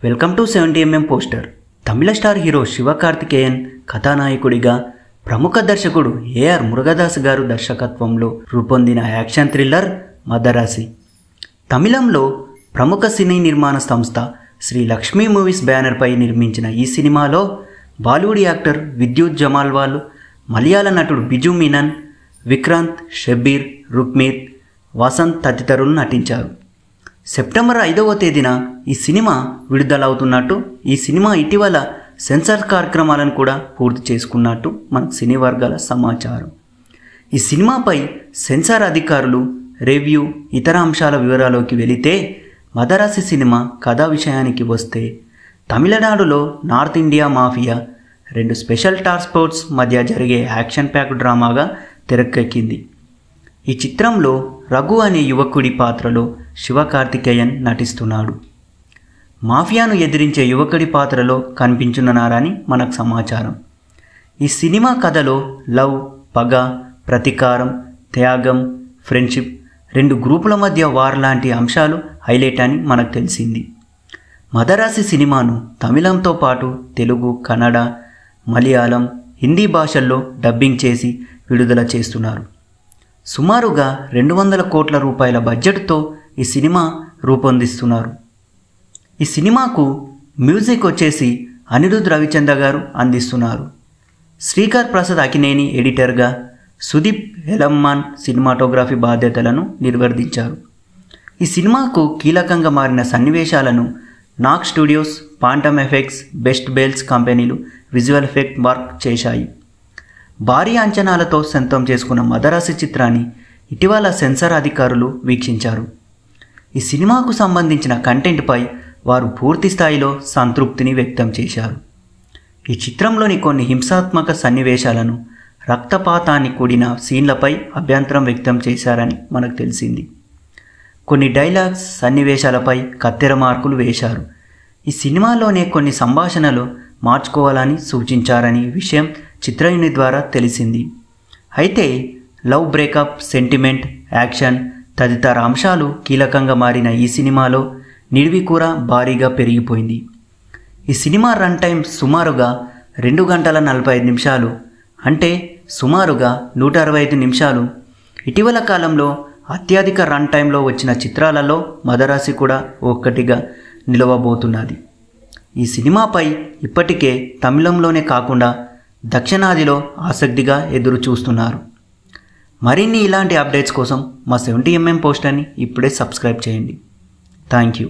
Welcome to 70mm poster. Tamil star hero Sivakarthikeyan కథానాయకుడిగా ప్రముఖ దర్శకుడు ఏఆర్ మురుగదాస్ గారు దర్శకత్వంలో రూపొందిన యాక్షన్ థ్రిల్లర్ మదరాసి. తమిళంలో ప్రముఖ సినీ నిర్మాణ సంస్థ శ్రీ లక్ష్మీ మూవీస్ బ్యానర్పై నిర్మించిన ఈ సినిమాలో బాలీవుడ్ యాక్టర్ విద్యుత్ జమాల్వాల్, మలయాళ నటుడు బిజు మీనన్, విక్రాంత్, షబ్బీర్, రుక్మీర్, వసంత్ తదితరులు నటించారు. సెప్టెంబర్ 5వ తేదీన ఈ సినిమా విడుదలవుతున్నట్టు, ఈ సినిమా ఇటీవల సెన్సార్ కార్యక్రమాలను కూడా పూర్తి చేసుకున్నట్టు మనకు సినీ వర్గాల సమాచారం. ఈ సినిమాపై సెన్సార్ అధికారులు రివ్యూ, ఇతర అంశాల వివరాల్లోకి వెళితే, మదరాసి సినిమా కథా విషయానికి వస్తే, తమిళనాడులో north India mafia 2 special task force మధ్య జరిగే యాక్షన్ ప్యాక్ డ్రామాగా తెరకెక్కింది. ఈ చిత్రంలో రఘు అనే యువకుడి పాత్రలో శివకార్తికేయన్ నటిస్తున్నాడు. మాఫియాను ఎదిరించే యువకుడి పాత్రలో కనిపించనున్నారని మనకు సమాచారం. ఈ సినిమా కథలో లవ్, పగ, ప్రతీకారం, త్యాగం, ఫ్రెండ్షిప్, 2 గ్రూపుల మధ్య వార్ లాంటి అంశాలు హైలైట్ అని మనకు తెలిసింది. మదరాసి సినిమాను తమిళంతో పాటు తెలుగు, కన్నడ, మలయాళం, హిందీ భాషల్లో డబ్బింగ్ చేసి విడుదల చేస్తున్నారు. సుమారుగా 200 కోట్ల రూపాయల బడ్జెట్తో ఈ సినిమా రూపొందిస్తున్నారు. ఈ సినిమాకు మ్యూజిక్ వచ్చేసి అనిరుద్ రవిచంద్ర గారు అందిస్తున్నారు. శ్రీకర్ ప్రసాద్ అకినేని ఎడిటర్గా, సుదీప్ ఎలమ్మాన్ సినిమాటోగ్రఫీ బాధ్యతలను నిర్వర్తించారు. ఈ సినిమాకు కీలకంగా మారిన సన్నివేశాలను నాగ్ స్టూడియోస్, పాంటమ్ ఎఫెక్ట్స్, బెస్ట్ బేల్స్ కంపెనీలు విజువల్ ఎఫెక్ట్ వర్క్ చేశాయి. భారీ అంచనాలతో సొంతం చేసుకున్న మదరాసి చిత్రాన్ని ఇటీవల సెన్సార్ అధికారులు వీక్షించారు. ఈ సినిమాకు సంబంధించిన కంటెంట్పై వారు పూర్తి స్థాయిలో సంతృప్తిని వ్యక్తం చేశారు. ఈ చిత్రంలోని కొన్ని హింసాత్మక సన్నివేశాలను, రక్తపాతాన్ని కూడిన సీన్లపై అభ్యంతరం వ్యక్తం చేశారని మనకు తెలిసింది. కొన్ని డైలాగ్స్, సన్నివేశాలపై కత్తెర మార్కులు వేశారు. ఈ సినిమాలోనే కొన్ని సంభాషణలు మార్చుకోవాలని సూచించారని విషయం చిత్ర యూనిట్ ద్వారా తెలిసింది. అయితే లవ్, బ్రేకప్, సెంటిమెంట్, యాక్షన్ తదితర అంశాలు కీలకంగా మారిన ఈ సినిమాలో నిడివి కూడా భారీగా పెరిగిపోయింది. ఈ సినిమా రన్ టైం సుమారుగా 2 గంటల 45 నిమిషాలు, అంటే సుమారుగా 165 నిమిషాలు. ఇటీవల కాలంలో అత్యధిక రన్ టైంలో వచ్చిన చిత్రాలలో మదరాసి కూడా ఒక్కటిగా నిలవబోతున్నది. ఈ సినిమాపై ఇప్పటికే తమిళంలోనే కాకుండా దక్షిణాదిలో ఆసక్తిగా ఎదురు చూస్తున్నారు. మరిన్ని ఇలాంటి అప్డేట్స్ కోసం మా 70mm పోస్టర్ని ఇప్పుడే సబ్స్క్రైబ్ చేయండి. Thank you.